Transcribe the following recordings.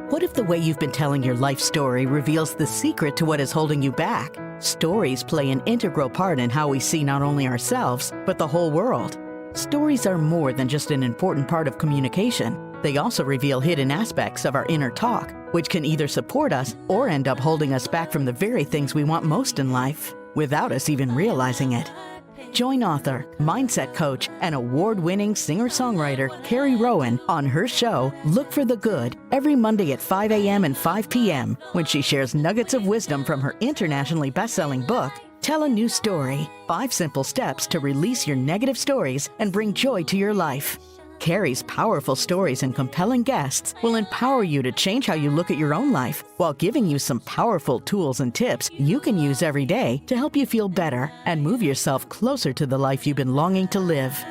What if the way you've been telling your life story reveals the secret to what is holding you back? Stories play an integral part in how we see not only ourselves, but the whole world. Stories are more than just an important part of communication. They also reveal hidden aspects of our inner talk, which can either support us or end up holding us back from the very things we want most in life, without us even realizing it. Join author, mindset coach, and award-winning singer-songwriter Carrie Rowan on her show, Look for the Good, every Monday at 5 a.m. and 5 p.m. when she shares nuggets of wisdom from her internationally best-selling book, Tell a New Story, 5 Simple Steps to Release Your Negative Stories and Bring Joy to Your Life. Carrie's powerful stories and compelling guests will empower you to change how you look at your own life while giving you some powerful tools and tips you can use every day to help you feel better and move yourself closer to the life you've been longing to live.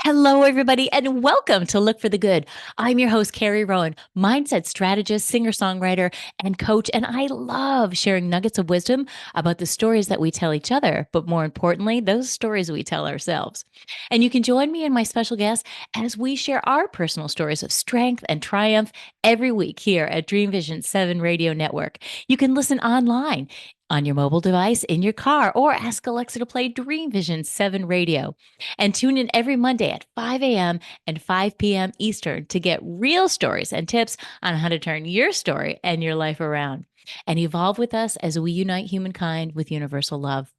Hello, everybody, and welcome to Look for the Good. I'm your host, Carrie Rowan, mindset strategist, singer-songwriter, and coach, and I love sharing nuggets of wisdom about the stories that we tell each other, but more importantly, those stories we tell ourselves. And you can join me and my special guest as we share our personal stories of strength and triumph every week here at Dream Vision 7 Radio Network. You can listen online on your mobile device, in your car, or ask Alexa to play Dream Vision 7 Radio. And tune in every Monday at 5 a.m. and 5 p.m. Eastern to get real stories and tips on how to turn your story and your life around. And evolve with us as we unite humankind with universal love.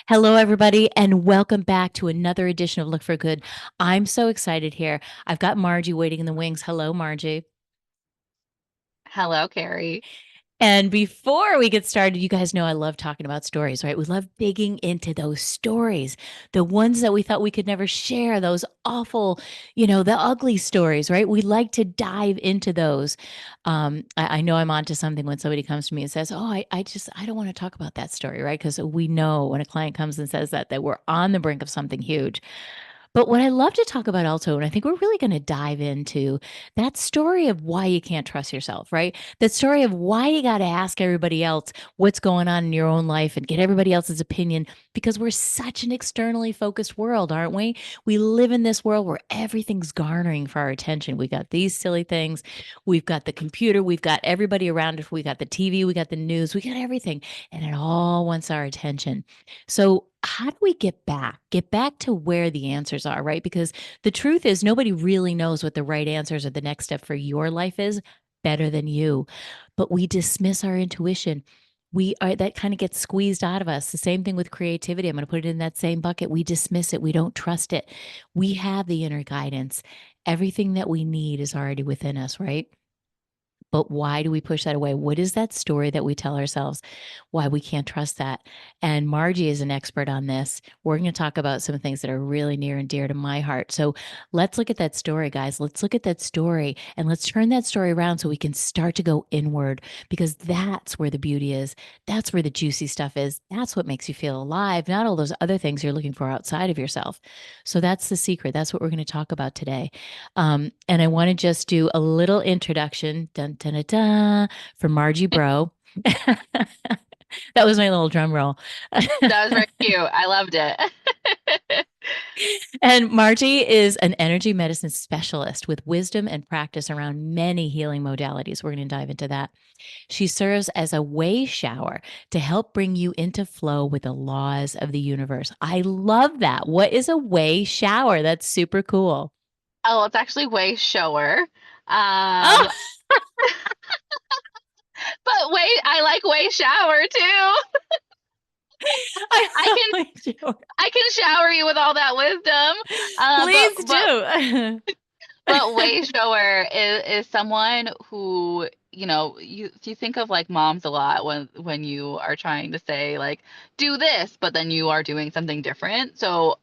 Hello, everybody, and welcome back to another edition of Look for Good. I'm so excited here. I've got Margie waiting in the wings. Hello, Margie. Hello, Carrie. And before we get started, you guys know I love talking about stories, right? We love digging into those stories, the ones that we thought we could never share, those awful, the ugly stories, right? We like to dive into those. I know I'm onto something when somebody comes to me and says, "Oh, I don't want to talk about that story," right? Because we know when a client comes and says that we're on the brink of something huge. But what I love to talk about also, and I think we're really going to dive into that story of why you can't trust yourself, right? That story of why you got to ask everybody else what's going on in your own life and get everybody else's opinion, because we're such an externally focused world, aren't we? We live in this world where everything's garnering for our attention. We got these silly things. We've got the computer. We've got everybody around us. We got the TV. We got the news. We got everything. And it all wants our attention. So how do we get back to where the answers are, right? Because the truth is nobody really knows what the right answers or the next step for your life is better than you. But we dismiss our intuition. That kind of gets squeezed out of us. The same thing with creativity. I'm going to put it in that same bucket. We dismiss it. We don't trust it. We have the inner guidance. Everything that we need is already within us, right? But why do we push that away? What is that story that we tell ourselves? Why we can't trust that? And Margie is an expert on this. We're going to talk about some things that are really near and dear to my heart. So let's look at that story, guys. Let's look at that story and let's turn that story around so we can start to go inward, because that's where the beauty is. That's where the juicy stuff is. That's what makes you feel alive, not all those other things you're looking for outside of yourself. So that's the secret. That's what we're going to talk about today. And I want to just do a little introduction. Dun, dun, dun, dun, for Margie Breault. That was my little drum roll. That was very cute. I loved it. And Margie is an energy medicine specialist with wisdom and practice around many healing modalities. We're going to dive into that. She serves as a way shower to help bring you into flow with the laws of the universe. I love that. What is a way shower? That's super cool. Oh, it's actually way shower. Oh! But wait, I like way shower too. I can shower you with all that wisdom. Please do. But way shower is someone who, you think of like moms a lot when you are trying to say like, do this, but then you are doing something different. So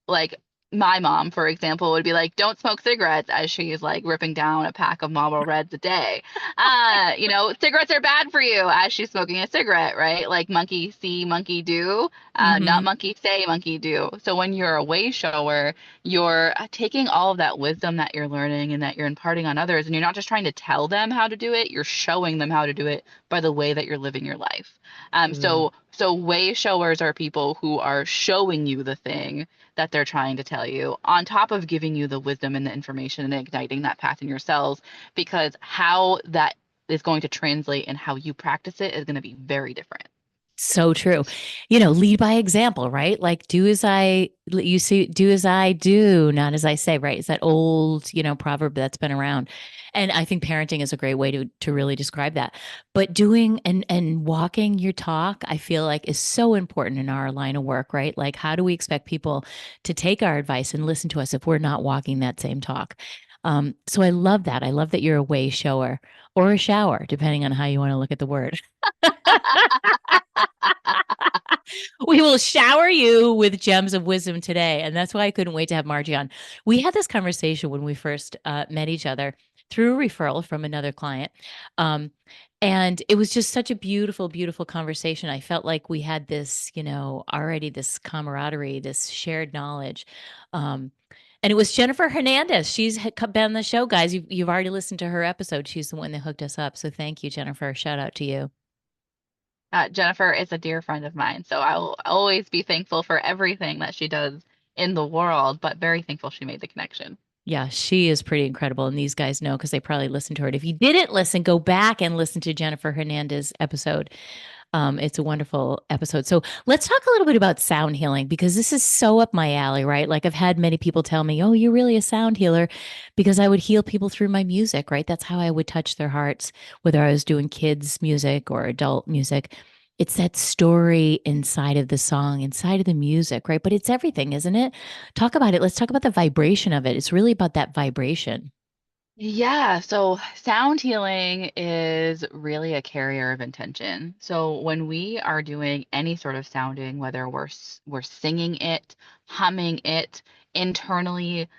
like my mom, for example, would be like, don't smoke cigarettes, as she's like ripping down a pack of Marlboro Reds a day. Cigarettes are bad for you, as she's smoking a cigarette, right? Like monkey see, monkey do, not monkey say, monkey do. So when you're a way shower, you're taking all of that wisdom that you're learning and that you're imparting on others, and you're not just trying to tell them how to do it, you're showing them how to do it by the way that you're living your life. So So way showers are people who are showing you the thing that they're trying to tell you, on top of giving you the wisdom and the information and igniting that path in your cells, because how that is going to translate and how you practice it is going to be very different. So true. Lead by example, right? Like you see, do as I do, not as I say, right? It's that old, proverb that's been around. And I think parenting is a great way to really describe that. But doing and walking your talk, I feel like is so important in our line of work, right? Like how do we expect people to take our advice and listen to us if we're not walking that same talk? So I love that. I love that you're a way shower or a shower, depending on how you want to look at the word. We will shower you with gems of wisdom today. And that's why I couldn't wait to have Margie on. We had this conversation when we first met each other through a referral from another client. Um, and it was just such a beautiful, beautiful conversation. I felt like we had this, already this camaraderie, this shared knowledge. Um, and it was Jennifer Hernandez. She's been on the show, guys. You've already listened to her episode. She's the one that hooked us up. So thank you, Jennifer. Shout out to you. Jennifer is a dear friend of mine, so I'll always be thankful for everything that she does in the world, but very thankful she made the connection. Yeah, she is pretty incredible. And these guys know because they probably listened to her. If you didn't listen, go back and listen to Jennifer Hernandez episode. It's a wonderful episode. So let's talk a little bit about sound healing because this is so up my alley, right? Like I've had many people tell me, oh, you're really a sound healer because I would heal people through my music, right? That's how I would touch their hearts, whether I was doing kids' music or adult music. It's that story inside of the song, inside of the music, right? But it's everything, isn't it? Talk about it. Let's talk about the vibration of it. It's really about that vibration. Yeah, so sound healing is really a carrier of intention. So when we are doing any sort of sounding, whether we're singing it, humming it, internally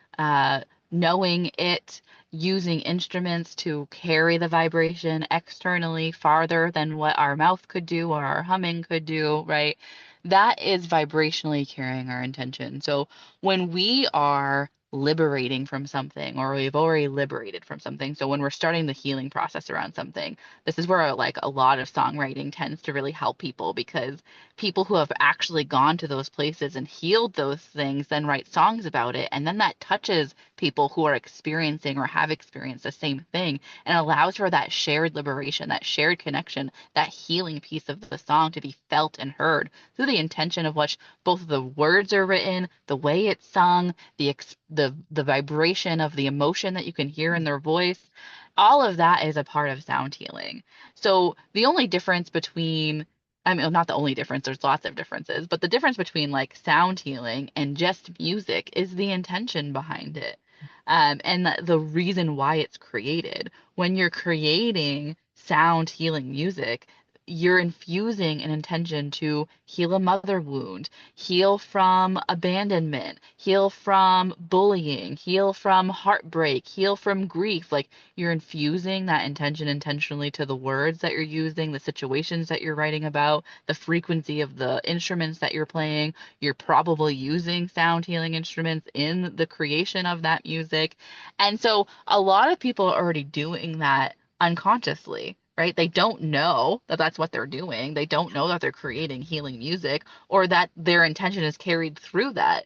knowing it, using instruments to carry the vibration externally farther than what our mouth could do or our humming could do, right? That is vibrationally carrying our intention. So when we are liberating from something or we've already liberated from something, so when we're starting the healing process around something, this is where like a lot of songwriting tends to really help people, because people who have actually gone to those places and healed those things then write songs about it, and then that touches people who are experiencing or have experienced the same thing, and allows for that shared liberation, that shared connection, that healing piece of the song to be felt and heard through the intention of which both the words are written, the way it's sung, the vibration of the emotion that you can hear in their voice. All of that is a part of sound healing. So the only difference between, I mean, not the only difference, there's lots of differences, but the difference between like sound healing and just music is the intention behind it. And the reason why it's created. When you're creating sound healing music, you're infusing an intention to heal a mother wound, heal from abandonment, heal from bullying, heal from heartbreak, heal from grief. Like you're infusing that intention intentionally to the words that you're using, the situations that you're writing about, the frequency of the instruments that you're playing. You're probably using sound healing instruments in the creation of that music. And so a lot of people are already doing that unconsciously, right? They don't know that that's what they're doing. They don't know that they're creating healing music or that their intention is carried through that.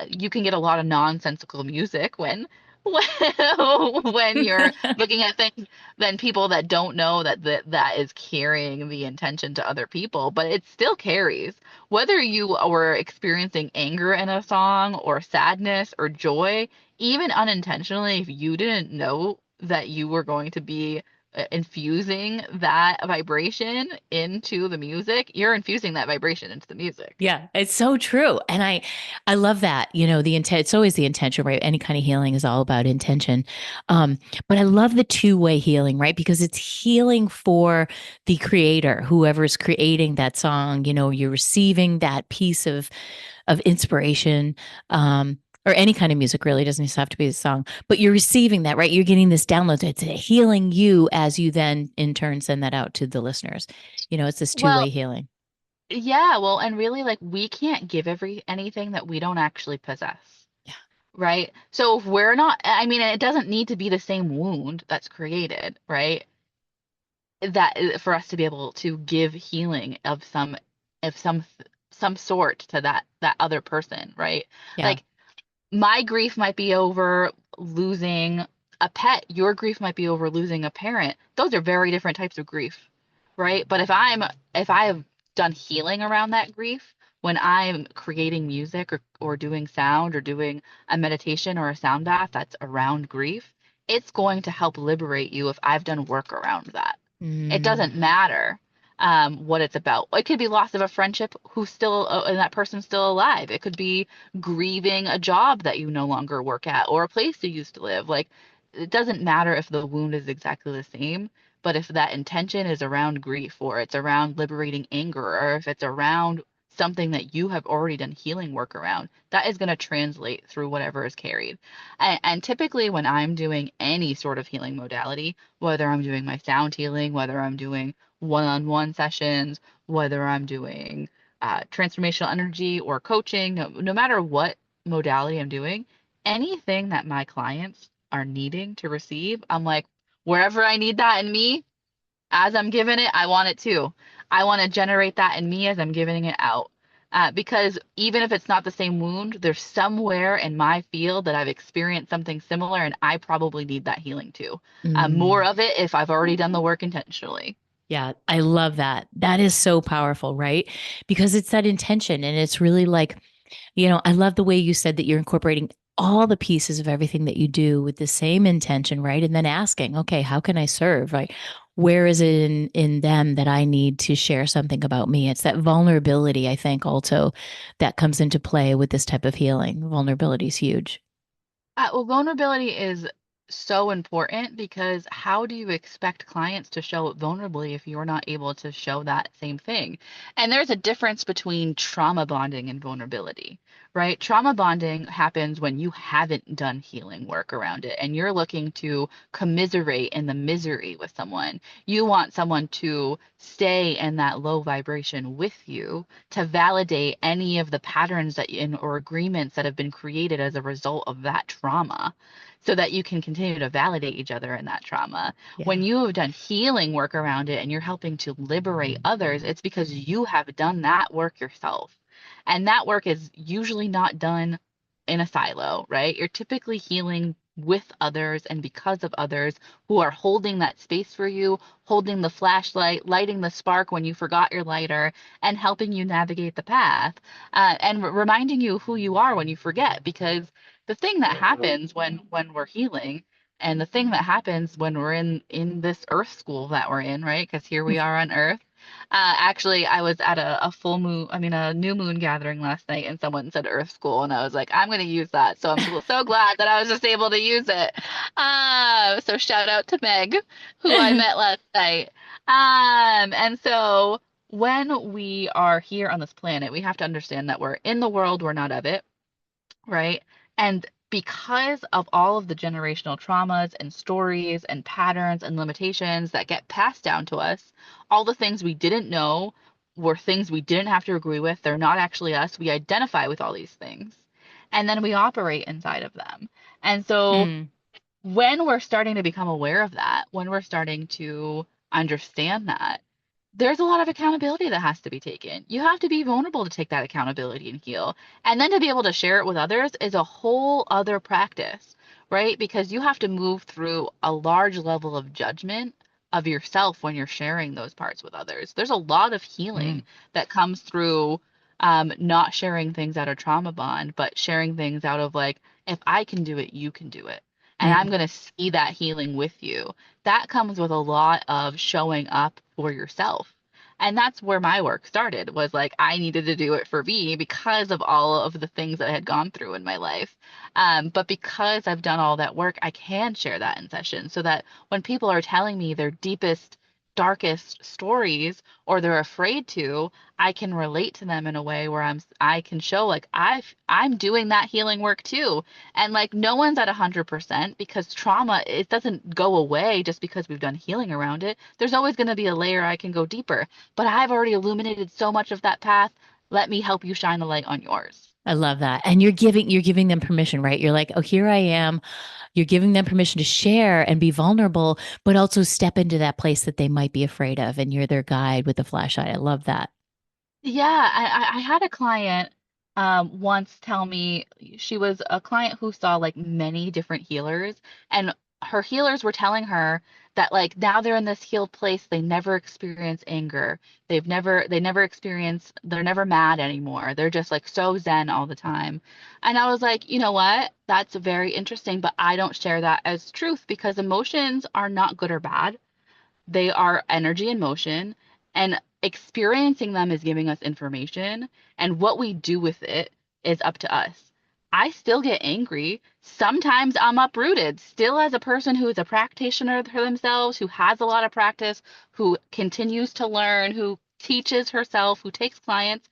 You can get a lot of nonsensical music when you're looking at things than people that don't know that is carrying the intention to other people, but it still carries. Whether you were experiencing anger in a song or sadness or joy, even unintentionally, if you didn't know that you were going to be infusing that vibration into the music, you're infusing that vibration into the music. Yeah, it's so true. And I love that. The intent, it's always the intention, right? Any kind of healing is all about intention. Um, but I love the two-way healing, right? Because it's healing for the creator, whoever's creating that song, you're receiving that piece of inspiration. Or any kind of music really doesn't just have to be a song, but you're receiving that, right? You're getting this download. It's healing you as you then in turn send that out to the listeners. It's this two-way Well, healing. yeah, well, and really like we can't give every anything that we don't actually possess. Right? So if we're not, I mean, it doesn't need to be the same wound that's created, right? That for us to be able to give healing of some of some sort to that other person, right? Yeah. Like my grief might be over losing a pet, your grief might be over losing a parent. Those are very different types of grief, right? But if I have done healing around that grief, when I'm creating music or doing sound or doing a meditation or a sound bath that's around grief, it's going to help liberate you if I've done work around that. It Mm, doesn't matter what it's about. It could be loss of a friendship who's still and that person's still alive. It could be grieving a job that you no longer work at or a place you used to live. Like it doesn't matter if the wound is exactly the same, but if that intention is around grief or it's around liberating anger or if it's around something that you have already done healing work around, that is going to translate through whatever is carried. And typically when I'm doing any sort of healing modality, whether I'm doing my sound healing, whether I'm doing one-on-one sessions, whether I'm doing transformational energy or coaching, no matter what modality I'm doing, anything that my clients are needing to receive, I'm like, wherever I need that in me, as I'm giving it, I want it too. I want to generate that in me as I'm giving it out. Because even if it's not the same wound, there's somewhere in my field that I've experienced something similar, and I probably need that healing too. More mm. of it if I've already done the work intentionally. Yeah, I love that. That is so powerful, right? Because it's that intention. And it's really like, I love the way you said that you're incorporating all the pieces of everything that you do with the same intention, right? And then asking, okay, how can I serve? Right? Where is it in them that I need to share something about me? It's that vulnerability, I think, also that comes into play with this type of healing. Vulnerability is huge. Well, vulnerability is so important because how do you expect clients to show it vulnerably if you're not able to show that same thing? And there's a difference between trauma bonding and vulnerability, right? Trauma bonding happens when you haven't done healing work around it and you're looking to commiserate in the misery with someone. You want someone to stay in that low vibration with you to validate any of the patterns that in or agreements that have been created as a result of that trauma so that you can continue to validate each other in that trauma. When Yeah. you have done healing work around it and you're helping to liberate others, it's because you have done that work yourself. And that work is usually not done in a silo, right? You're typically healing with others and because of others who are holding that space for you, holding the flashlight, lighting the spark when you forgot your lighter, and helping you navigate the path, and reminding you who you are when you forget. Because the thing that happens when we're healing, and the thing that happens when we're in this Earth school that we're in, right? Because here we are on Earth. Actually, I was at a full moon, I mean, a new moon gathering last night, and someone said Earth School, and I was like, I'm going to use that. So I'm so glad that I was just able to use it. So shout out to Meg, who I met last night. And so when we are here on this planet, we have to understand that we're in the world, we're not of it, right? And because of all of the generational traumas and stories and patterns and limitations that get passed down to us, all the things we didn't know were things we didn't have to agree with. They're not actually us. We identify with all these things. And then we operate inside of them. And so Mm, when we're starting to become aware of that, when we're starting to understand that, there's a lot of accountability that has to be taken. You have to be vulnerable to take that accountability and heal. And then to be able to share it with others is a whole other practice, right? Because you have to move through a large level of judgment of yourself when you're sharing those parts with others. There's a lot of mm, healing that comes through not sharing things out of trauma bond, but sharing things out of like, if I can do it, you can do it. And I'm mm. going to see that healing with you. That comes with a lot of showing up for yourself. And that's where my work started was like I needed to do it for me because of all of the things that I had gone through in my life. But because I've done all that work, I can share that in session so that when people are telling me their deepest, darkest stories or they're afraid to, I can relate to them in a way where I can show like I'm doing that healing work too. And like no one's at 100% because trauma, it doesn't go away just because we've done healing around it. There's always going to be a layer I can go deeper. But I've already illuminated so much of that path. Let me help you shine the light on yours. I love that. And you're giving them permission, right? You're like, oh, here I am. You're giving them permission to share and be vulnerable, but also step into that place that they might be afraid of. And you're their guide with the flashlight. I love that. Yeah, I had a client once tell me she was a client who saw like many different healers, and her healers were telling her that like now they're in this healed place, they never experience anger. They never experience, they're never mad anymore. They're just like so zen all the time. And I was like, you know what? That's very interesting, but I don't share that as truth because emotions are not good or bad. They are energy in motion, and experiencing them is giving us information, and what we do with it is up to us. I still get angry. Sometimes I'm uprooted. Still, as a person who is a practitioner for themselves, who has a lot of practice, who continues to learn, who teaches herself, who takes clients,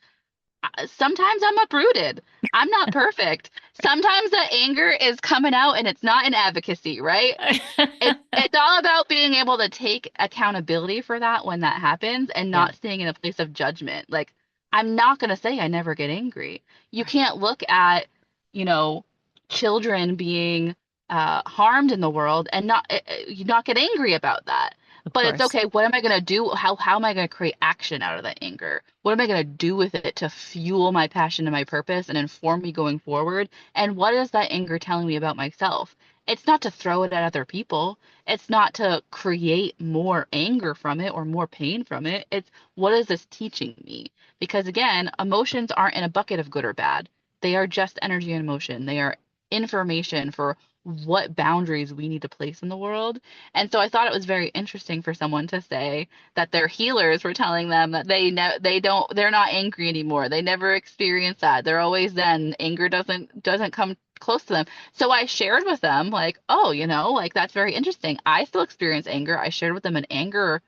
sometimes I'm uprooted. I'm not perfect. Sometimes the anger is coming out and it's not in advocacy, right? It's all about being able to take accountability for that when that happens and Yeah. not staying in a place of judgment. Like, I'm not going to say I never get angry. You Right. can't look at, you know, children being harmed in the world and not get angry about that. Of But it's course. okay. What am I going to do? How am I going to create action out of that anger? What am I going to do with it to fuel my passion and my purpose and inform me going forward? And what is that anger telling me about myself? It's not to throw it at other people. It's not to create more anger from it or more pain from it. It's what is this teaching me? Because again, emotions aren't in a bucket of good or bad. They are just energy and emotion. They are information for what boundaries we need to place in the world. And so I thought it was very interesting for someone to say that their healers were telling them that they're not angry anymore. They never experience that. They're always zen. Anger doesn't come close to them. So I shared with them, like, oh, like that's very interesting. I still experience anger. I shared with them an anger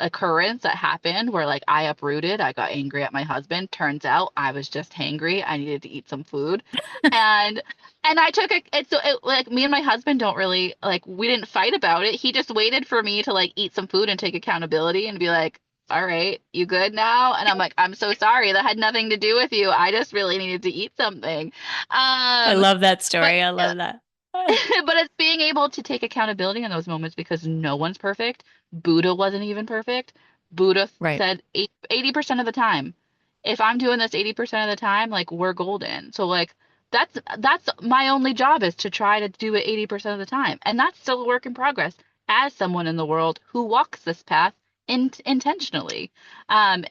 occurrence that happened where like I uprooted, I got angry at my husband. Turns out I was just hangry. I needed to eat some food. And I took like me and my husband don't really like we didn't fight about it. He just waited for me to like eat some food and take accountability and be like, "All right, you good now?" And I'm like, "I'm so sorry. That had nothing to do with you. I just really needed to eat something." I Um, love that but story. I love that. but it's being able to take accountability in those moments because no one's perfect. Buddha wasn't even perfect. Buddha Right. said 80% of the time. If I'm doing this 80% of the time, like we're golden. So like that's my only job is to try to do it 80% of the time. And that's still a work in progress as someone in the world who walks this path intentionally. And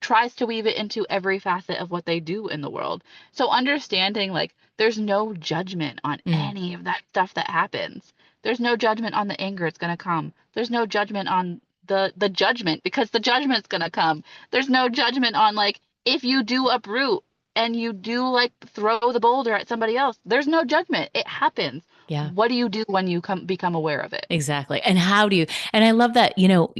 tries to weave it into every facet of what they do in the world. So understanding like there's no judgment on Mm. any of that stuff that happens. There's no judgment on the anger it's going to come. There's no judgment on the judgment because the judgment's going to come. There's no judgment on like if you do uproot and you do like throw the boulder at somebody else. There's no judgment. It happens. Yeah. What do you do when you become aware of it? Exactly. And how do you, and I love that,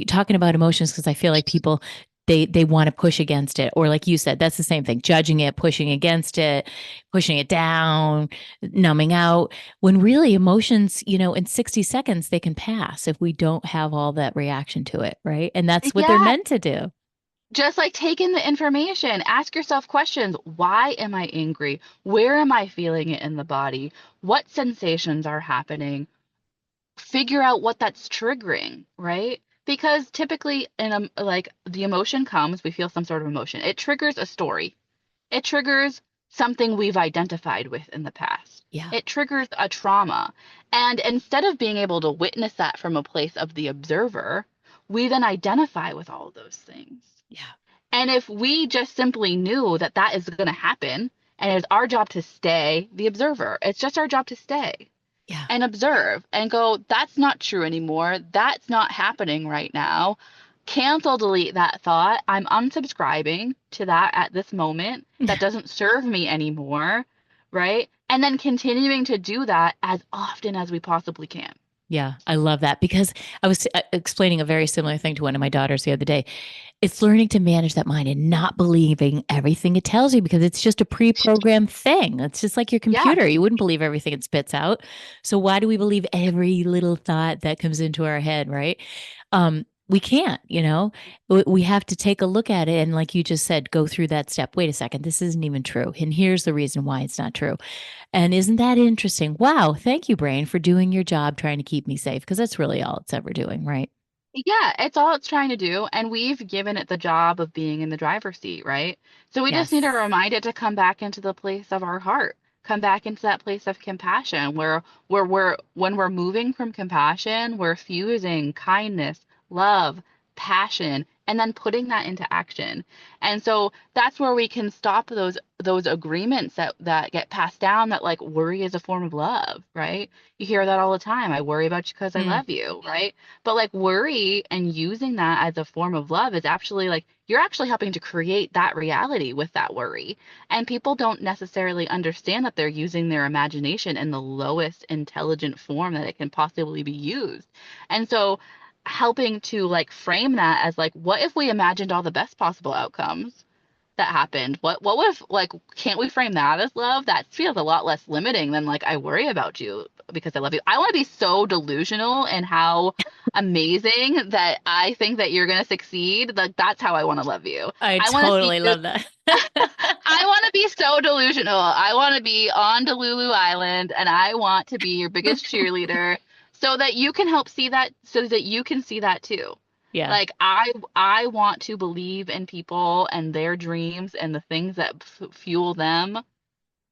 talking about emotions, because I feel like people, they want to push against it. Or like you said, that's the same thing, judging it, pushing against it, pushing it down, numbing out. When really emotions, in 60 seconds, they can pass if we don't have all that reaction to it. Right. And that's what they're Yeah, meant to do. just like take in the information, ask yourself questions. Why am I angry? Where am I feeling it in the body? What sensations are happening? Figure out what that's triggering, right? Because typically in like the emotion comes, we feel some sort of emotion. It triggers a story. It triggers something we've identified with in the past. Yeah. It triggers a trauma. And instead of being able to witness that from a place of the observer, we then identify with all of those things. Yeah. And if we just simply knew that that is going to happen and it's our job to stay the observer, it's just our job to stay Yeah. and observe and go, that's not true anymore. That's not happening right now. Cancel, delete that thought. I'm unsubscribing to that at this moment. That doesn't serve me anymore. Right. And then continuing to do that as often as we possibly can. Yeah, I love that because I was explaining a very similar thing to one of my daughters the other day. It's learning to manage that mind and not believing everything it tells you because it's just a pre-programmed thing. It's just like your computer. Yes. You wouldn't believe everything it spits out. So why do we believe every little thought that comes into our head, right? We can't, we have to take a look at it and like you just said, go through that step. Wait a second, this isn't even true. And here's the reason why it's not true. And isn't that interesting? Wow. Thank you, brain, for doing your job trying to keep me safe because that's really all it's ever doing, right? Yeah, it's all it's trying to do, and we've given it the job of being in the driver's seat, right? So we just need to Yes. remind it to come back into the place of our heart, come back into that place of compassion, where we're when we're moving from compassion, we're fusing kindness, love, passion, and then putting that into action. And so that's where we can stop those agreements that get passed down that like worry is a form of love, right? You hear that all the time. I worry about you because I Mm, love you, right? But like worry and using that as a form of love is actually like you're actually helping to create that reality with that worry. And people don't necessarily understand that they're using their imagination in the lowest intelligent form that it can possibly be used. And so helping to like frame that as like, what if we imagined all the best possible outcomes that happened? What if like can't we frame that as love? That feels a lot less limiting than like I worry about you because I love you. I want to be so delusional in how amazing that I think that you're gonna succeed. Like that's how I want to love you. I I want to see totally you. love that. I want to be so delusional. I want to be on Delulu Island and I want to be your biggest cheerleader so that you can help see that, so that you can see that too. Yeah. Like I want to believe in people and their dreams and the things that fuel them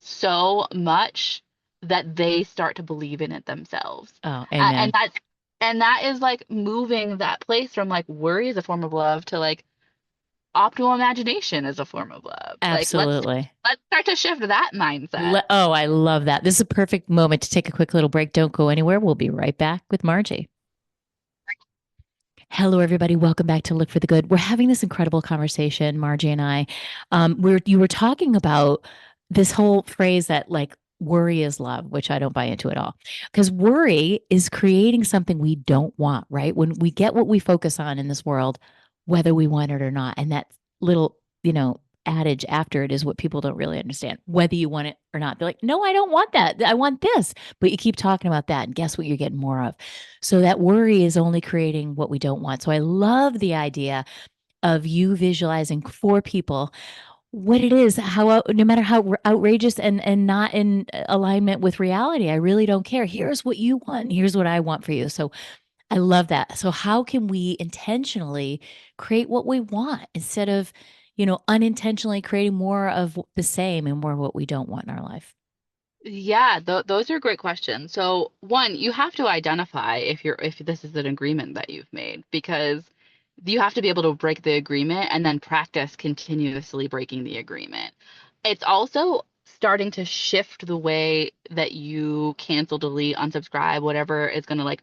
so much that they start to believe in it themselves. Oh, And amen. that is like moving that place from like worry as a form of love to like optimal imagination as a form of love. Like Absolutely. let's start to shift that mindset. Oh, I love that. This is a perfect moment to take a quick little break. Don't go anywhere. We'll be right back with Margie. Hello, everybody. Welcome back to Look for the Good. We're having this incredible conversation, Margie and I. You were talking about this whole phrase that like worry is love, which I don't buy into at all. Because worry is creating something we don't want, right? When we get what we focus on in this world, whether we want it or not. And that little, adage after it is what people don't really understand, whether you want it or not. They're like, no, I don't want that. I want this. But you keep talking about that. And guess what you're getting more of? So that worry is only creating what we don't want. So I love the idea of you visualizing for people what it is, how no matter how outrageous and not in alignment with reality, I really don't care. Here's what you want. Here's what I want for you. So I love that. So how can we intentionally create what we want instead of, unintentionally creating more of the same and more of what we don't want in our life? Yeah, those are great questions. So, one, you have to identify if this is an agreement that you've made because you have to be able to break the agreement and then practice continuously breaking the agreement. It's also starting to shift the way that you cancel, delete, unsubscribe, whatever is going to like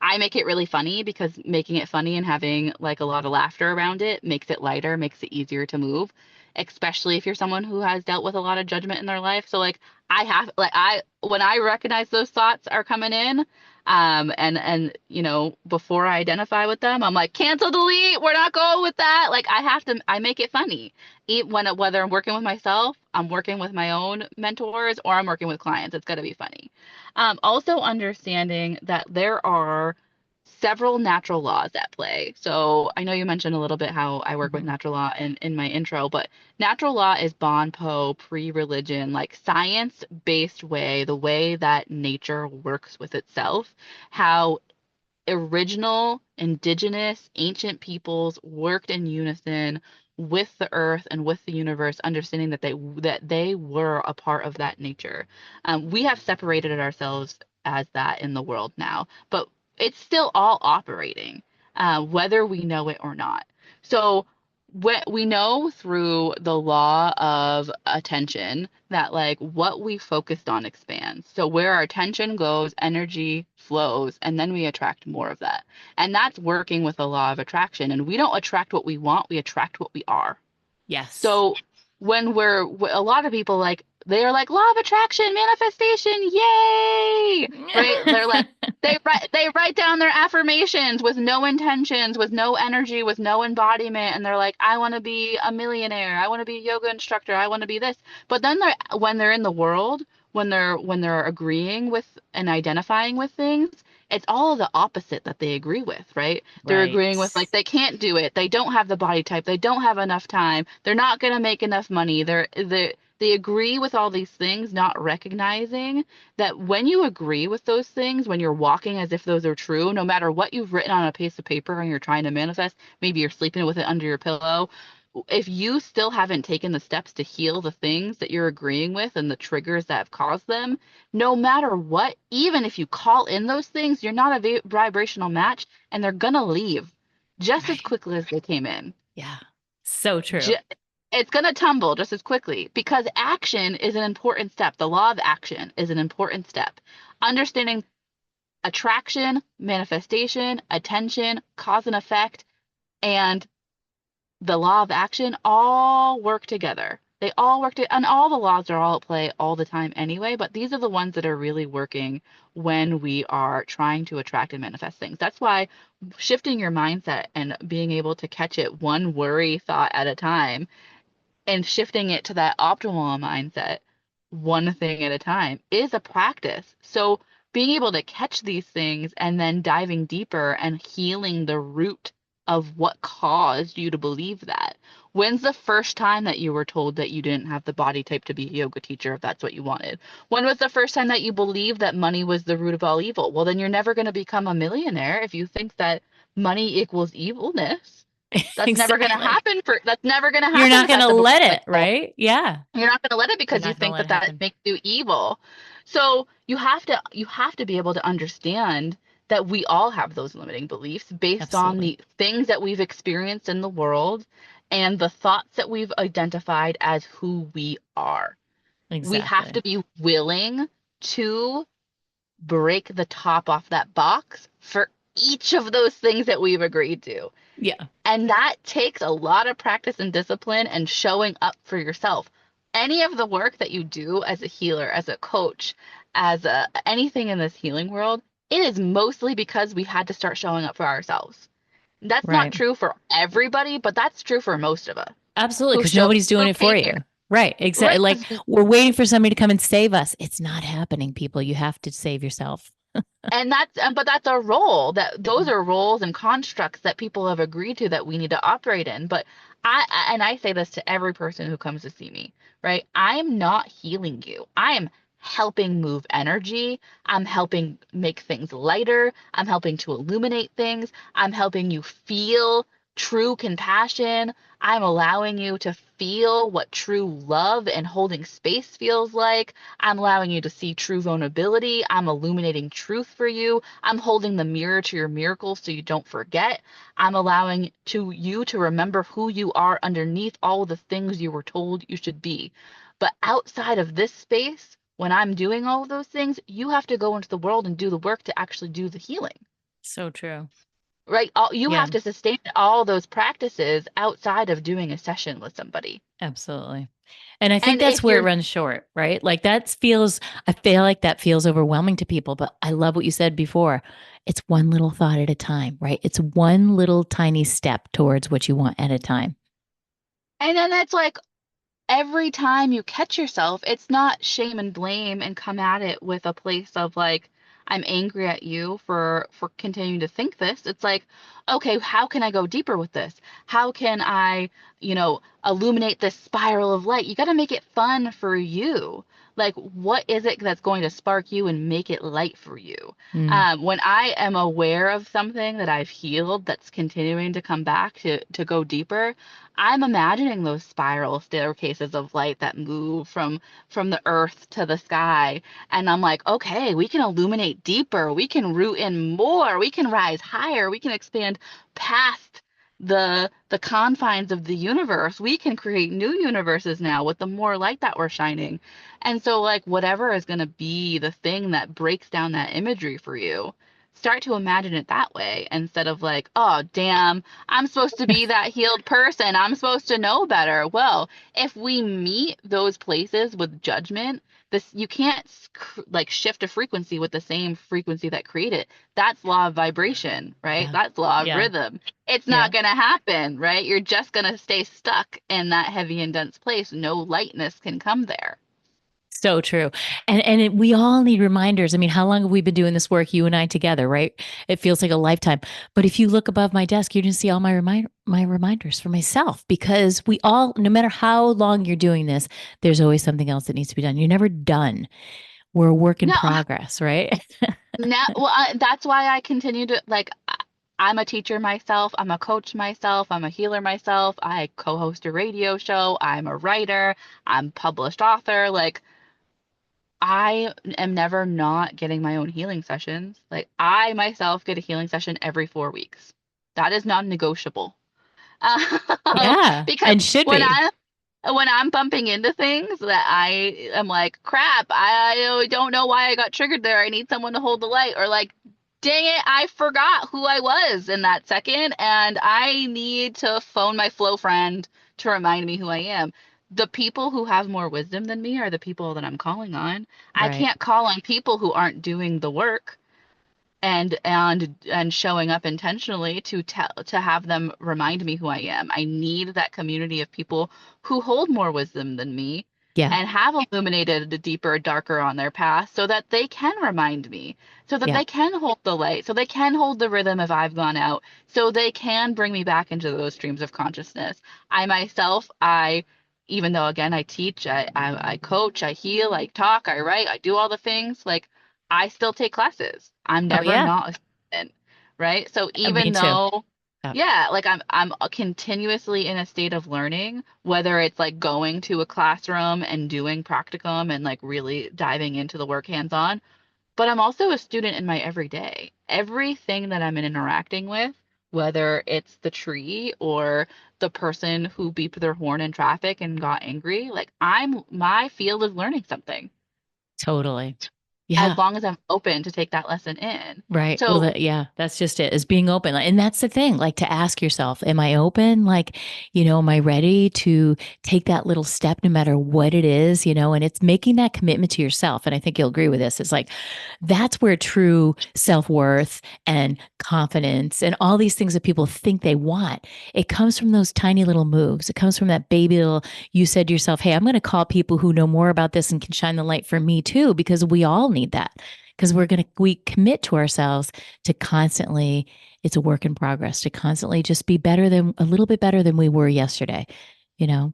I make it really funny because making it funny and having like a lot of laughter around it makes it lighter, makes it easier to move, especially if you're someone who has dealt with a lot of judgment in their life. So like I have like I when I recognize those thoughts are coming in, and before I identify with them, I'm like cancel, delete. We're not going with that. Like I make it funny. Whether I'm working with myself, I'm working with my own mentors, or I'm working with clients, it's gonna be funny. Also understanding that there are several natural laws at play. So I know you mentioned a little bit how I work with Mhm. natural law in my intro, but natural law is Bon Po pre-religion, like science-based way, the way that nature works with itself, how original, indigenous, ancient peoples worked in unison with the earth and with the universe, understanding that they were a part of that nature. We have separated ourselves as that in the world now, but it's still all operating, whether we know it or not. So we know through the law of attention that like what we focused on expands. So where our attention goes, energy flows, and then we attract more of that. And that's working with the law of attraction. And we don't attract what we want, we attract what we are. Yes. So when a lot of people like they're like law of attraction, manifestation, yay! Right? They're like they write down their affirmations with no intentions, with no energy, with no embodiment, and they're like, I want to be a millionaire, I want to be a yoga instructor, I want to be this. But then when they're in the world, when they're agreeing with and identifying with things, it's all of the opposite that they agree with, right? They're Right. agreeing with like they can't do it. They don't have the body type. They don't have enough time. They're not going to make enough money. They agree with all these things, not recognizing that when you agree with those things, when you're walking as if those are true, no matter what you've written on a piece of paper and you're trying to manifest, maybe you're sleeping with it under your pillow. If you still haven't taken the steps to heal the things that you're agreeing with and the triggers that have caused them, no matter what, even if you call in those things, you're not a vibrational match and they're going to leave just as Right. quickly as they came in. Yeah. So true. Ju- it's going to tumble just as quickly because action is an important step. The law of action is an important step. Understanding attraction, manifestation, attention, cause and effect, and the law of action all work together. They all work to, and all the laws are all at play all the time anyway, but these are the ones that are really working when we are trying to attract and manifest things. That's why shifting your mindset and being able to catch it one worry thought at a time and shifting it to that optimal mindset, one thing at a time, is a practice. So being able to catch these things and then diving deeper and healing the root of what caused you to believe that. When's the first time that you were told that you didn't have the body type to be a yoga teacher if that's what you wanted? When was the first time that you believed that money was the root of all evil? Well, then you're never going to become a millionaire if you think that money equals evilness. Exactly. That's never going to You're happen not if going that's to a let belief it, cycle. right? Yeah. You're not going to let it You're because you not going to think let that it that happen. makes you evil. So you have to be able to understand that we all have those limiting beliefs based on Absolutely. the things that we've experienced in the world and the thoughts that we've identified as who we are. We have Exactly. to be willing to break the top off that box for each of those things that we've agreed to. Yeah. And that takes a lot of practice and discipline and showing up for yourself. Any of the work that you do as a healer, as a coach, anything in this healing world, it is mostly because we've had to start showing up for ourselves. That's not Right. true for everybody, but that's true for most of us Absolutely. who Because show nobody's doing who it for came here. you. Right. Exactly. Right. Like we're waiting for somebody to come and save us. It's not happening, people. You have to save yourself. But that's a role that those are roles and constructs that people have agreed to that we need to operate in. But I say this to every person who comes to see me, right? I am not healing you. I am helping move energy. I'm helping make things lighter. I'm helping to illuminate things. I'm helping you feel true compassion. I'm allowing you to feel what true love and holding space feels like. I'm allowing you to see true vulnerability. I'm illuminating truth for you. I'm holding the mirror to your miracles so you don't forget. I'm allowing you to remember who you are underneath all the things you were told you should be. But outside of this space, when I'm doing all of those things, you have to go into the world and do the work to actually do the healing. So true. Right? You Yeah. have to sustain all those practices outside of doing a session with somebody. Absolutely. And I think And that's if where it you're runs short, right? Like I feel like that feels overwhelming to people, but I love what you said before. It's one little thought at a time, right? It's one little tiny step towards what you want at a time. and then that's like every time you catch yourself, it's not shame and blame and come at it with a place of like, I'm angry at you for continuing to think this. It's like, okay, how can I go deeper with this? How can I, illuminate this spiral of light? You got to make it fun for you. Like, what is it that's going to spark you and make it light for you? Mm, When I am aware of something that I've healed that's continuing to come back to go deeper, I'm imagining those spiral staircases of light that move from the earth to the sky. And I'm like, okay, we can illuminate deeper. We can root in more. We can rise higher. We can expand past the confines of the universe. We can create new universes now with the more light that we're shining. And so like whatever is going to be the thing that breaks down that imagery for you, start to imagine it that way instead of like, oh, damn, I'm supposed to be that healed person. I'm supposed to know better. Well, if we meet those places with judgment, this you can't like shift a frequency with the same frequency that created. That's law of vibration, right? yeah. That's law of Yeah. rhythm. It's Yeah. not going to happen, right? You're just going to stay stuck in that heavy and dense place. No lightness can come there. So true. We all need reminders. I mean, how long have we been doing this work, you and I together, right? It feels like a lifetime. But if you look above my desk, you're going to see all my reminders for myself because we all, no matter how long you're doing this, there's always something else that needs to be done. You're never done. We're a work in No, progress, right? now, well, that's why I continue to like. I'm a teacher myself. I'm a coach myself. I'm a healer myself. I co-host a radio show. I'm a writer. I'm a published author. Like, I am never not getting my own healing sessions. Like, I myself get a healing session every 4 weeks. That is non-negotiable. Yeah, Because and should when be. I when I'm bumping into things that I am like, crap, I don't know why I got triggered there. I need someone to hold the light. Or like, dang it, I forgot who I was in that second, and I need to phone my flow friend to remind me who I am. The people who have more wisdom than me are the people that I'm calling on. I Right. can't call on people who aren't doing the work and showing up intentionally to have them remind me who I am. I need that community of people who hold more wisdom than me Yeah. and have illuminated the deeper, darker on their path so that they can remind me, so that Yeah. they can hold the light, so they can hold the rhythm if I've gone out, so they can bring me back into those streams of consciousness. I myself, even though again I teach, I coach, I heal, I talk, I write, I do all the things, like I still take classes. I'm Oh, never yeah. not a student, right? So Me even too. though, Yeah. yeah, like I'm continuously in a state of learning, whether it's like going to a classroom and doing practicum and like really diving into the work hands-on, but I'm also a student in my everyday. Everything that I'm interacting with, whether it's the tree or the person who beeped their horn in traffic and got angry, like my field is learning something Totally. as Yeah. long as I'm open to take that lesson in. Right. Well, So yeah, that's just it, is being open. And that's the thing, like to ask yourself, am I open? Like, am I ready to take that little step no matter what it is, and it's making that commitment to yourself. And I think you'll agree with this. It's like, that's where true self-worth and confidence and all these things that people think they want, it comes from those tiny little moves. It comes from that baby little, you said to yourself, hey, I'm going to call people who know more about this and can shine the light for me too, because we all need that because we commit to ourselves to constantly, it's a work in progress, to constantly just be better than a little bit better than we were yesterday, you know?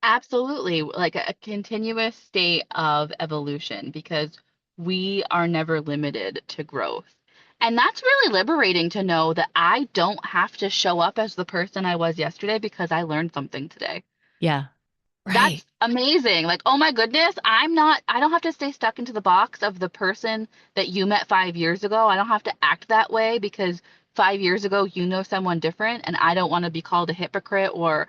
absolutely, like a continuous state of evolution because we are never limited to growth. And that's really liberating to know that I don't have to show up as the person I was yesterday because I learned something today. Yeah. Right. That's amazing. Like, oh my goodness, I don't have to stay stuck into the box of the person that you met 5 years ago. I don't have to act that way because 5 years ago you know someone different, and I don't want to be called a hypocrite or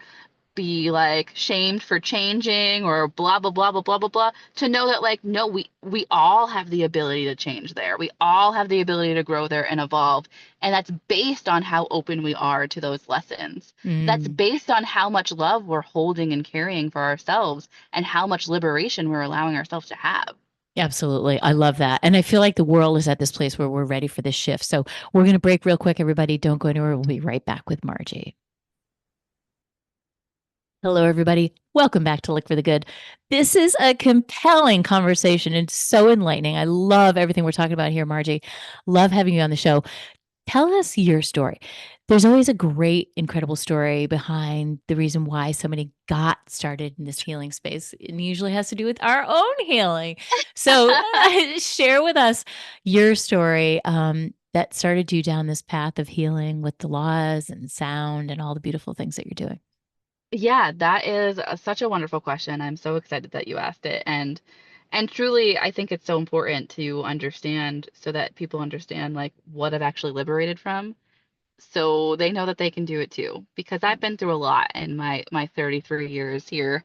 be like shamed for changing or blah blah blah blah blah blah blah. To know that like no, we all have the ability to change there. We all have the ability to grow there and evolve, and that's based on how open we are to those lessons. That's Mm, based on how much love we're holding and carrying for ourselves and how much liberation we're allowing ourselves to have. absolutely. I love that. And I feel like the world is at this place where we're ready for this shift. So we're going to break real quick. Everybody, don't go anywhere. We'll be right back with Margie. Hello, everybody. Welcome back to Look for the Good. This is a compelling conversation and so enlightening. I love everything we're talking about here, Margie. Love having you on the show. Tell us your story. There's always a great, incredible story behind the reason why somebody got started in this healing space. It usually has to do with our own healing. So, share with us your story that started you down this path of healing with the laws and sound and all the beautiful things that you're doing. Yeah, that is such a wonderful question. I'm so excited that you asked it. And truly, I think it's so important to understand so that people understand like what I've actually liberated from, so they know that they can do it too. Because I've been through a lot in my 33 years here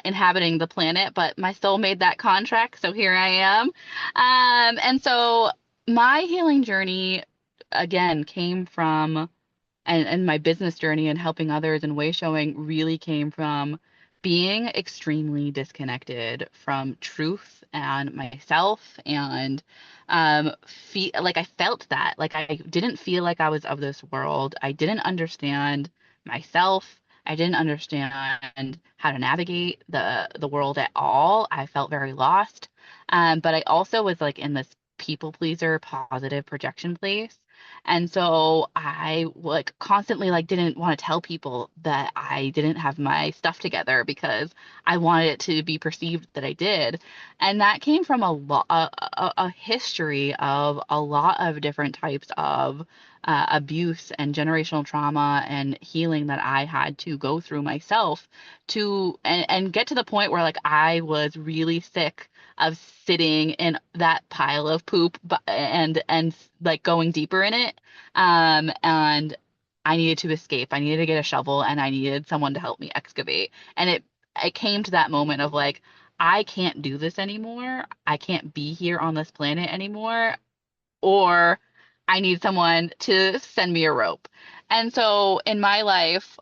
inhabiting the planet, but my soul made that contract, so here I am. And so my healing journey again came from and my business journey and helping others and way showing really came from being extremely disconnected from truth and myself and like I felt that like I didn't feel like I was of this world. I didn't understand myself. I didn't understand how to navigate the world at all. I felt very lost. But I also was like in this people pleaser, positive projection place. And so I like constantly like didn't want to tell people that I didn't have my stuff together because I wanted it to be perceived that I did. And that came from a history of a lot of different types of abuse and generational trauma and healing that I had to go through myself to and get to the point where like I was really sick of sitting in that pile of poop and like going deeper in it. And I needed to escape. I needed to get a shovel and I needed someone to help me excavate. And it came to that moment of like, I can't do this anymore. I can't be here on this planet anymore, or I need someone to send me a rope. And so in my life,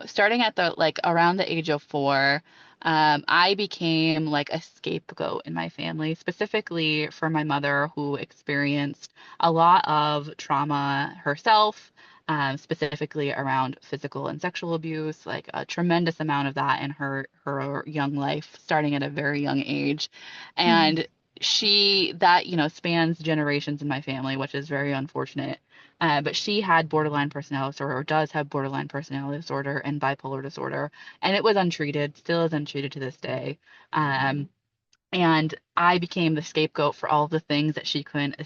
starting at the like around the age of 4, I became like a scapegoat in my family, specifically for my mother who experienced a lot of trauma herself, specifically around physical and sexual abuse, like a tremendous amount of that in her young life, starting at a very young age. Mhm. And she that spans generations in my family, which is very unfortunate. But she had borderline personality disorder, or does have borderline personality disorder and bipolar disorder, and it was untreated, still is untreated to this day. Um, and I became the scapegoat for all the things that she couldn't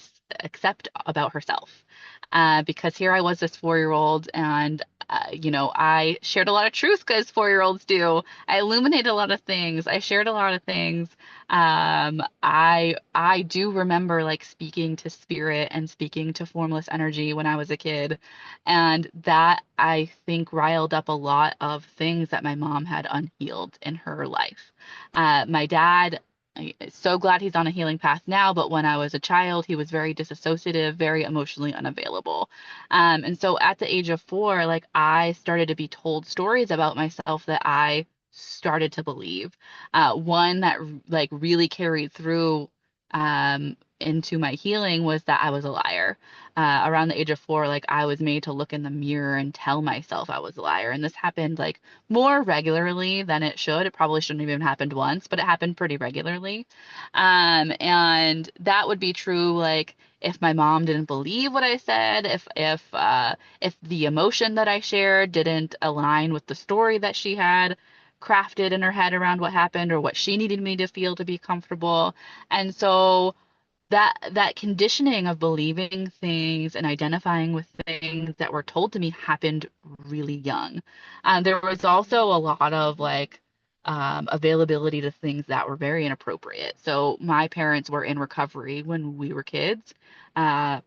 accept about herself. Because here I was, this 4-year-old, and I shared a lot of truth because 4-year-olds do. I illuminated a lot of things. I shared a lot of things. I do remember like speaking to spirit and speaking to formless energy when I was a kid, and that I think riled up a lot of things that my mom had unhealed in her life. My dad, so glad he's on a healing path now, but when I was a child, he was very disassociative, very emotionally unavailable. And so at the age of 4, like I started to be told stories about myself that I started to believe. One that like really carried through into my healing was that I was a liar. Around the age of 4, like I was made to look in the mirror and tell myself I was a liar. And this happened like more regularly than it should. It probably shouldn't have even happened once, but it happened pretty regularly. And that would be true like if my mom didn't believe what I said, if the emotion that I shared didn't align with the story that she had crafted in her head around what happened or what she needed me to feel to be comfortable. And so that conditioning of believing things and identifying with things that were told to me happened really young. There was also a lot of like availability to things that were very inappropriate. So my parents were in recovery when we were kids. Uh,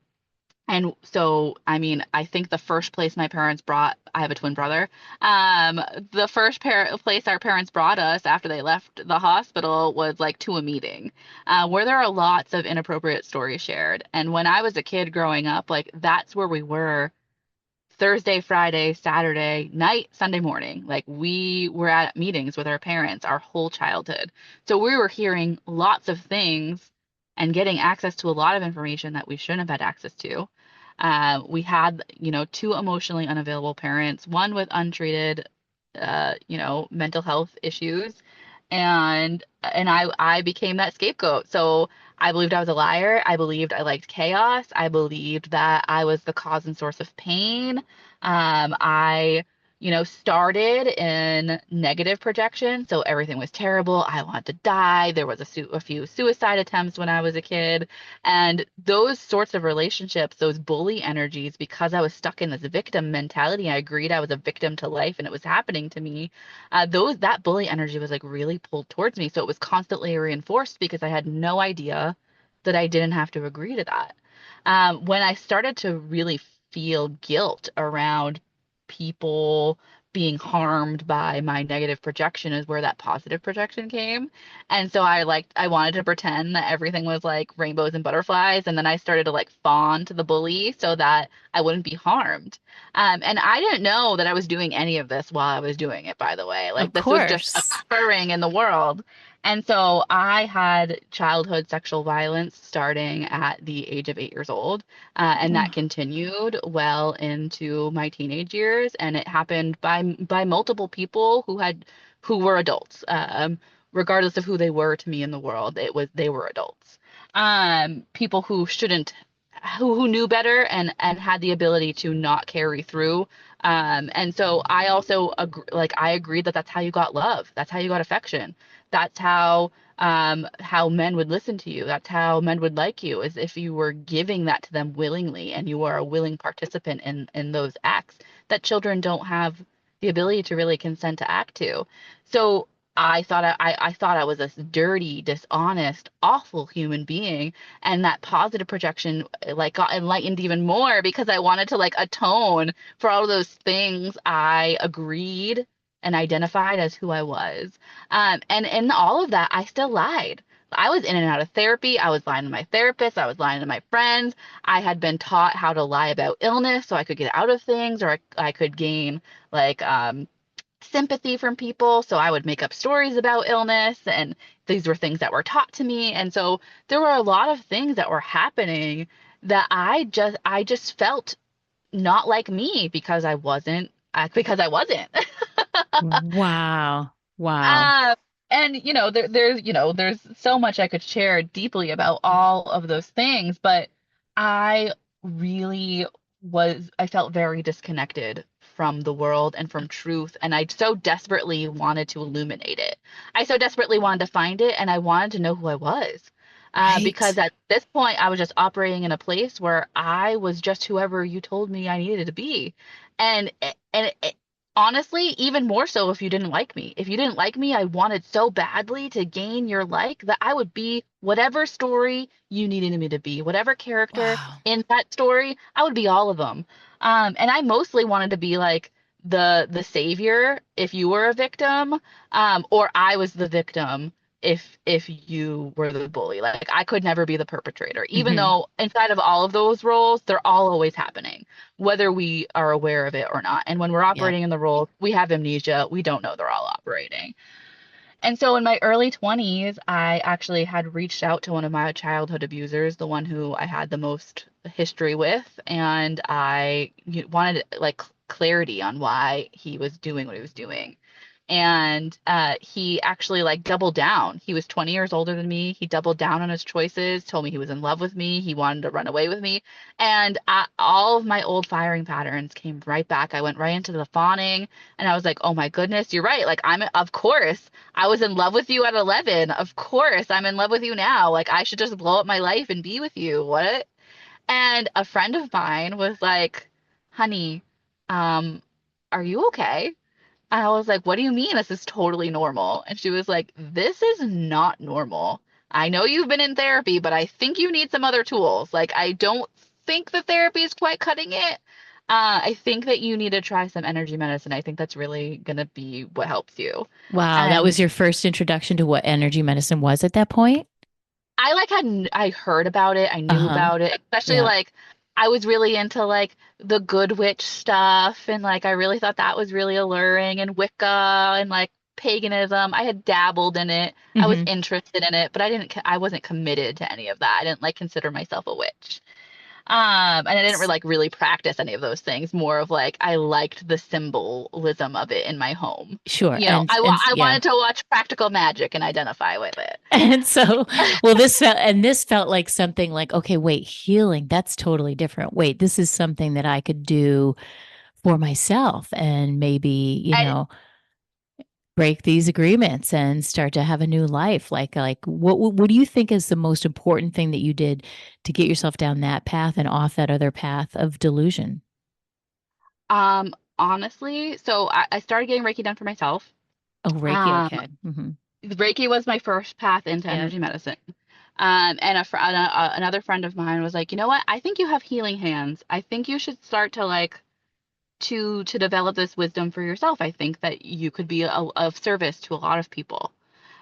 and so, I mean, I think the first place my parents brought, I have a twin brother. Um, the first place our parents brought us after they left the hospital was like to a meeting, where there are lots of inappropriate stories shared. And when I was a kid growing up, like that's where we were Thursday, Friday, Saturday night, Sunday morning. Like we were at meetings with our parents our whole childhood. So we were hearing lots of things and getting access to a lot of information that we shouldn't have had access to. We had, 2 emotionally unavailable parents, one with untreated, mental health issues, and I became that scapegoat. So I believed I was a liar. I believed I liked chaos. I believed that I was the cause and source of pain. I, started in negative projection. So everything was terrible. I wanted to die. There was a few suicide attempts when I was a kid. And those sorts of relationships, those bully energies, because I was stuck in this victim mentality, I agreed I was a victim to life and it was happening to me. That bully energy was like really pulled towards me. So it was constantly reinforced because I had no idea that I didn't have to agree to that. When I started to really feel guilt around people being harmed by my negative projection is where that positive projection came. And so I wanted to pretend that everything was like rainbows and butterflies. And then I started to like fawn to the bully so that I wouldn't be harmed. And I didn't know that I was doing any of this while I was doing it, by the way. Of Like this was just course. occurring in the world. And so I had childhood sexual violence starting at the age of 8 years old. And that Oh, continued well into my teenage years. And it happened by multiple people who were adults. Regardless of who they were to me in the world, they were adults. People who shouldn't who knew better and had the ability to not carry through. And so I also I agreed that that's how you got love. That's how you got affection. That's how men would listen to you. That's how men would like you, is if you were giving that to them willingly and you are a willing participant in those acts that children don't have the ability to really consent to act to. So I thought I was this dirty, dishonest, awful human being, and that positive projection like got enlightened even more because I wanted to like atone for all of those things I agreed and identified as who I was. And in all of that, I still lied. I was in and out of therapy. I was lying to my therapist. I was lying to my friends. I had been taught how to lie about illness so I could get out of things, or I could gain like sympathy from people. So I would make up stories about illness, and these were things that were taught to me. And so there were a lot of things that were happening that I just felt not like me because I wasn't. wow. Wow. Uh, and there's so much I could share deeply about all of those things, but I really I felt very disconnected from the world and from truth, and I so desperately wanted to illuminate it. I so desperately wanted to find it, and I wanted to know who I was. Because Right. at this point, I was just operating in a place where I was just whoever you told me I needed to be. And honestly, even more so if you didn't like me. If you didn't like me, I wanted so badly to gain your like that I would be whatever story you needed me to be, whatever character Wow. in that story, I would be all of them. And I mostly wanted to be like the savior if you were a victim, or I was the victim if you were the bully. Like I could never be the perpetrator, even Hmm. though inside of all of those roles, they're all always happening whether we are aware of it or not. And when we're Yep. operating in the role, we have amnesia. We don't know they're all operating. And so in my early 20s, I actually had reached out to one of my childhood abusers, the one who I had the most history with, and I wanted like clarity on why he was doing what he was doing. And he actually like doubled down. He was 20 years older than me. He doubled down on his choices, told me he was in love with me. He wanted to run away with me. And all of my old firing patterns came right back. I went right into the fawning, and I was like, oh my goodness, you're right. Like, of course, I was in love with you at 11. Of course, I'm in love with you now. Like, I should just blow up my life and be with you. What? And a friend of mine was like, honey, um, are you okay? I was like, what do you mean? This is totally normal. And she was like, this is not normal. I know you've been in therapy, but I think you need some other tools. Like, I don't think the therapy is quite cutting it. I think that you need to try some energy medicine. I think that's really going to be what helps you. Wow. That And was your first introduction to what energy medicine was at that point? I heard about it, I knew Uh-huh. about it, especially Yeah. like I was really into like the Good Witch stuff, and like I really thought that was really alluring, and Wicca and like paganism. I had dabbled in it. I was Hmm. interested in it, but I wasn't committed to any of that. I didn't like consider myself a witch. And I didn't really practice any of those things. More of like I liked the symbolism of it in my home. Sure. I Yeah. wanted to watch Practical Magic and identify with it. And so, well, this felt like something like, okay, wait, healing, that's totally different. Wait, this is something that I could do for myself and maybe, break these agreements and start to have a new life. Like what do you think is the most important thing that you did to get yourself down that path and off that other path of delusion? Honestly, so I started getting Reiki done for myself. Oh, Reiki. Um, Okay. Hmm. Reiki was my first path into Yep. energy medicine. And another friend of mine was like, you know what? I think you have healing hands. I think you should start to like to develop this wisdom for yourself. I think that you could be of service to a lot of people.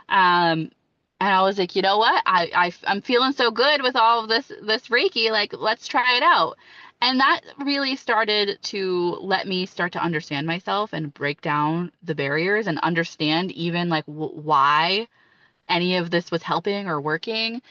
Um, and I was like, you know what? I'm feeling so good with all of this Reiki. Like, let's try it out. And that really started to let me start to understand myself and break down the barriers and understand even like why any of this was helping or working.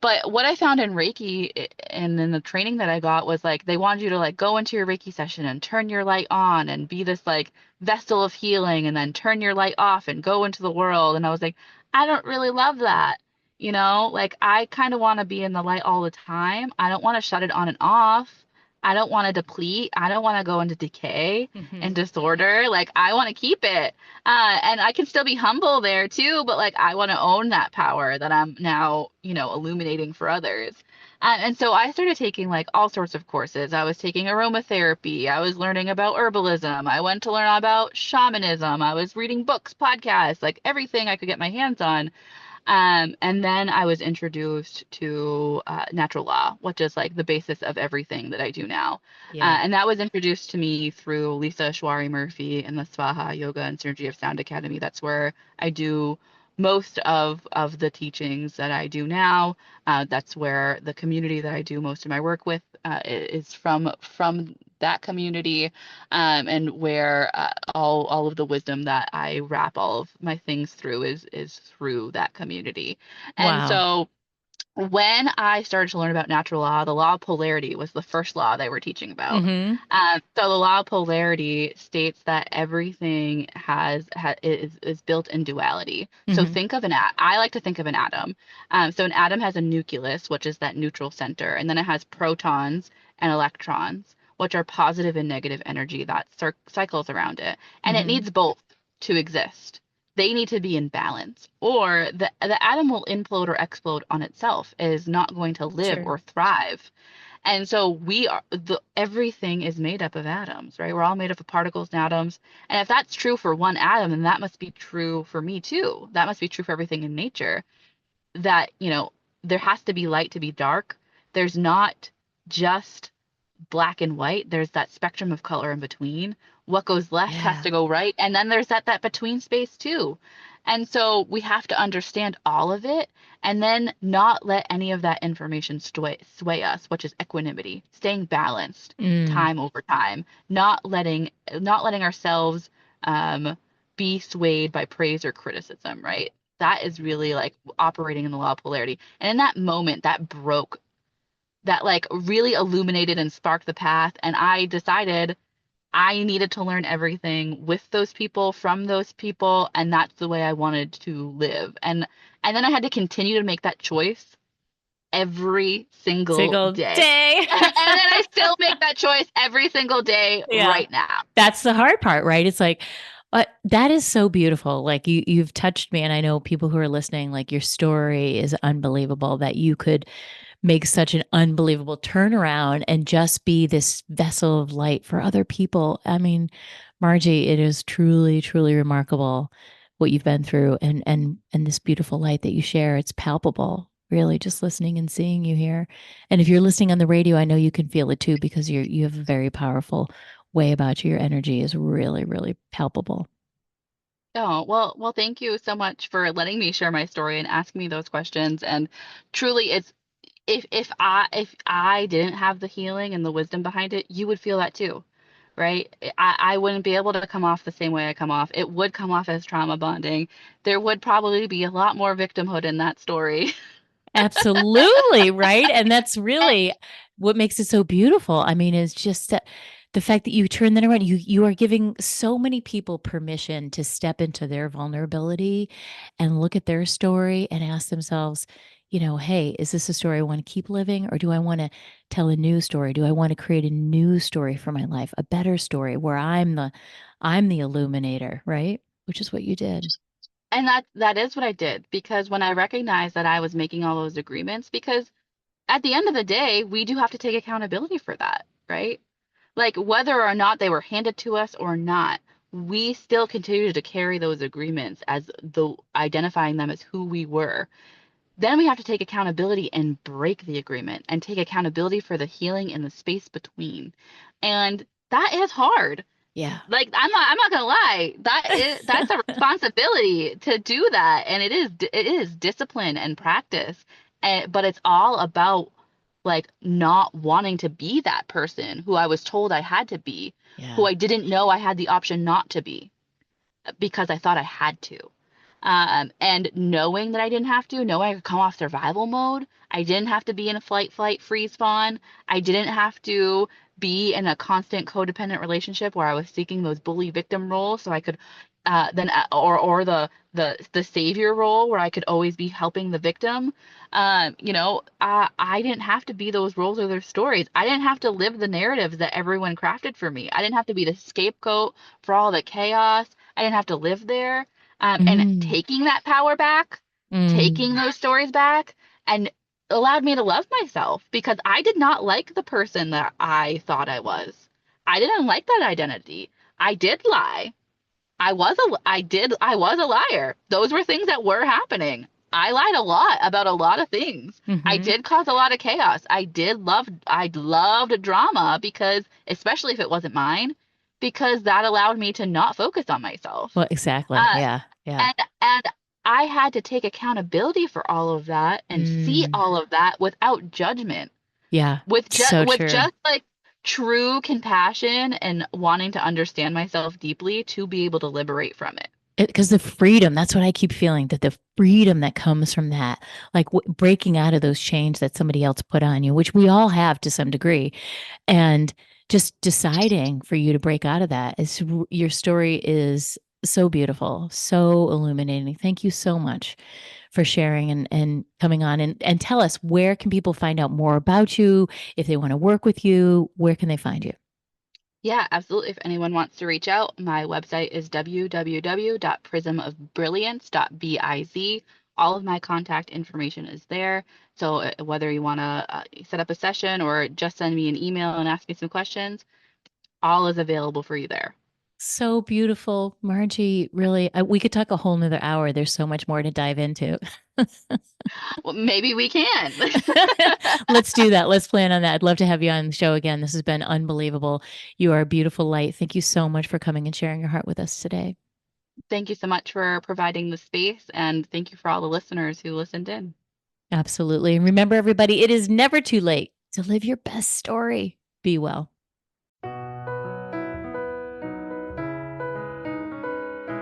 But what I found in Reiki and in the training that I got was like they wanted you to like go into your Reiki session and turn your light on and be this like vessel of healing and then turn your light off and go into the world. And I was like, I don't really love that. Like I kind of want to be in the light all the time. I don't want to shut it on and off. I don't want to deplete. I don't want to go into decay and Hmm. disorder. Like I want to keep it. And I can still be humble there too, but like I want to own that power that I'm now, illuminating for others. And so I started taking like all sorts of courses. I was taking aromatherapy. I was learning about herbalism. I went to learn about shamanism. I was reading books, podcasts, like everything I could get my hands on. And then I was introduced to natural law, which is like the basis of everything that I do now. Yeah. And that was introduced to me through Lisa Shwari Murphy and the Swaha Yoga and Synergy of Sound Academy. That's where I do most of the teachings that I do now. That's where the community that I do most of my work with is from that community, and where all of the wisdom that I wrap all of my things through is through that community. And Wow. so when I started to learn about natural law, the law of polarity was the first law they were teaching about. Hmm. So the law of polarity states that everything is built in duality. So Hmm. think of I like to think of an atom. So an atom has a nucleus, which is that neutral center, and then it has protons and electrons, which are positive and negative energy that cycles around it, and it Hmm. needs both to exist. They need to be in balance, or the atom will implode or explode on itself. It is not going to live Sure. or thrive. And so everything is made up of atoms, right? We're all made up of particles and atoms. And if that's true for one atom, then that must be true for me too. That must be true for everything in nature. That, there has to be light to be dark. There's not just black and white. There's that spectrum of color in between. What goes left has Yeah. to go right, and then there's that between space too. And so we have to understand all of it and then not let any of that information sway us, which is equanimity, staying balanced Mm. time over time, not letting ourselves um, be swayed by praise or criticism, right? That is really like operating in the law of polarity. And in that moment, that like really illuminated and sparked the path. And I decided I needed to learn everything with those people, from those people, and that's the way I wanted to live. And then I had to continue to make that choice every single Single day. day. And then I still make that choice every single day Yeah. right now. That's the hard part, right? It's like, that is so beautiful. Like you've touched me, and I know people who are listening, like your story is unbelievable that you could make such an unbelievable turnaround and just be this vessel of light for other people. I mean, Margie, it is truly, truly remarkable what you've been through, and this beautiful light that you share. It's palpable, really, just listening and seeing you here. And if you're listening on the radio, I know you can feel it too because you have a very powerful way about you. Your energy is really, really palpable. Oh, well, thank you so much for letting me share my story and asking me those questions. And truly, it's if I didn't have the healing and the wisdom behind it, you would feel that too, right? I wouldn't be able to come off the same way I come off. It would come off as trauma bonding. There would probably be a lot more victimhood in that story. Absolutely, right? And that's really what makes it so beautiful. I mean, it's just that the fact that you turn that around, you are giving so many people permission to step into their vulnerability and look at their story and ask themselves, hey, is this a story I want to keep living, or do I want to tell a new story? Do I want to create a new story for my life, a better story where I'm the illuminator, right? Which is what you did. And that is what I did, because when I recognized that I was making all those agreements, because at the end of the day, we do have to take accountability for that, right? Like whether or not they were handed to us or not, we still continue to carry those agreements as the identifying them as who we were. Then we have to take accountability and break the agreement and take accountability for the healing in the space between. And that is hard. Yeah. Like I'm not gonna lie, that's a responsibility to do that, and it is discipline and practice, but it's all about like not wanting to be that person who I was told I had to be, who Yeah. I didn't know I had the option not to be because I thought I had to. And knowing that I didn't have to, knowing I could come off survival mode, I didn't have to be in a flight, freeze, spawn. I didn't have to be in a constant codependent relationship where I was seeking those bully victim roles so I could then or the savior role where I could always be helping the victim. I didn't have to be those roles or those stories. I didn't have to live the narratives that everyone crafted for me. I didn't have to be the scapegoat for all the chaos. I didn't have to live there. And Mm, taking that power back, taking mm, those stories back, and allowed me to love myself because I did not like the person that I thought I was. I didn't like that identity. I did lie. I was a liar. Those were things that were happening. I lied a lot about a lot of things. I hmm. did cause a lot of chaos. I loved drama because, especially if it wasn't mine, because that allowed me to not focus on myself. Well, exactly. Uh, Yeah. Yeah. and I had to take accountability for all of that and see Mm, all of that without judgment, yeah. with So true. just like true compassion and wanting to understand myself deeply to be able to liberate from it. Because the freedom, that's what I keep feeling, that the freedom that comes from that, like breaking out of those chains that somebody else put on you, which we all have to some degree, and just deciding for you to break out of that is your story is so beautiful, so illuminating. Thank you so much for sharing and coming on and tell us, where can people find out more about you? If they want to work with you, where can they find you? Yeah, absolutely. If anyone wants to reach out, my website is www.prismofbrilliance.biz. All of my contact information is there. So whether you want to set up a session or just send me an email and ask me some questions, all is available for you there. So beautiful, Margie. Really, we could talk a whole nother hour. There's so much more to dive into. Well, maybe we can. Let's do that. Let's plan on that. I'd love to have you on the show again. This has been unbelievable. You are a beautiful light. Thank you so much for coming and sharing your heart with us today. Thank you so much for providing the space, and thank you for all the listeners who listened in. Absolutely. And remember, everybody, it is never too late to live your best story. Be well.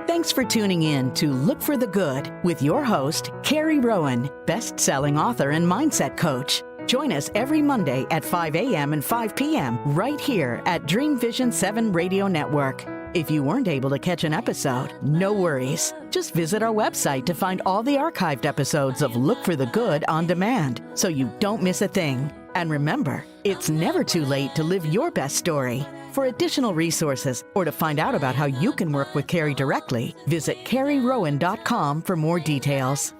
Thanks for tuning in to Look for the Good with your host, Carrie Rowan, best-selling author and mindset coach. Join us every Monday at 5 a.m. and 5 p.m. right here at Dream Vision 7 Radio Network. If you weren't able to catch an episode, no worries. Just visit our website to find all the archived episodes of Look for the Good on demand so you don't miss a thing. And remember, it's never too late to live your best story. For additional resources or to find out about how you can work with Carrie directly, visit carrierowan.com for more details.